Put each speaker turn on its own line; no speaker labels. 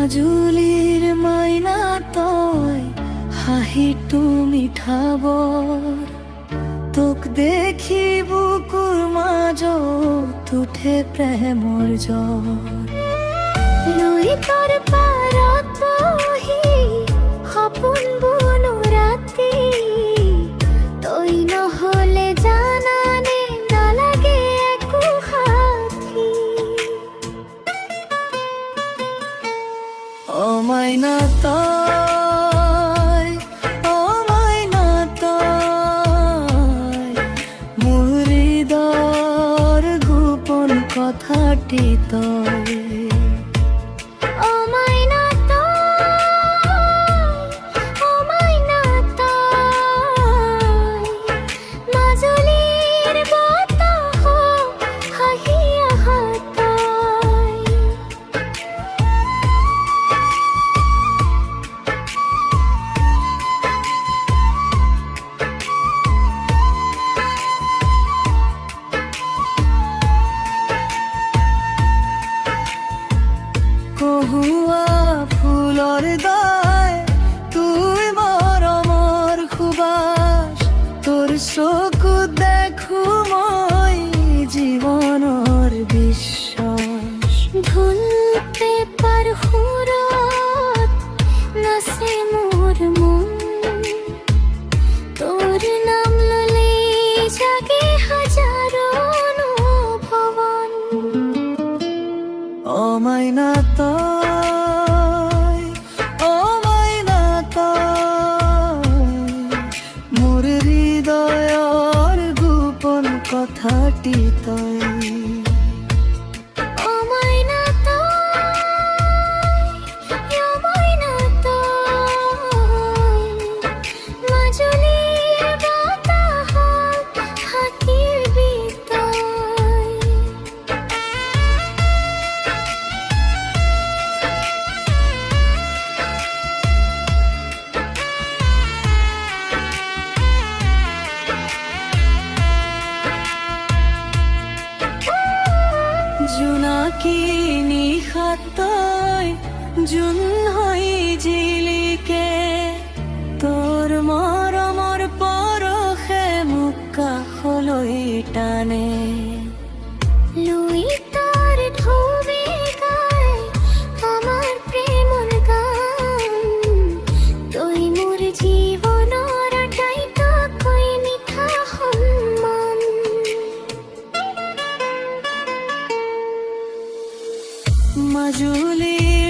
মাজুলীৰ মাইনা তই হাঁহিটো মিঠাবৰ তোক দেখি বুকুৰ মাজত উঠে প্ৰেমৰ জ্বৰ লুইতৰ পাৰত বহি সপোন বুনো ৰাতি তই নহলে জানানে নালাগে একো সাথী অ মাইনা তই অ মাইনা তই মোৰ হৃদয়ৰ গোপন কথাটি তই কহুৱা ফুলৰ দৰে তুই মৰমৰ সুবাস তোৰ চকুত দেখো মই জীৱনৰ বিশ্বাস ঢোল পেপাৰ সুৰত নাচে মোৰ মন তোৰ নাম ললে জাগে হাজাৰো ভৱন অ মাইনা তই অ মাইনা তই মোৰ হৃদয়ৰ গোপন কথাটি তই অ মাইনা তই অ মাইনা তই মাজুলীৰ বতাহত থাকিবি তই জোনাকী নিশাত তই জোন হৈ জিলিকে তোৰ মৰমৰ পৰশে মোক কাষলৈ টানে লুইতৰ ঢৌৱে গায় আমাৰ প্ৰেমৰ গান তই মোৰ জীৱনৰ আটাইতকৈ মিঠা সন্মান মাজুলীৰ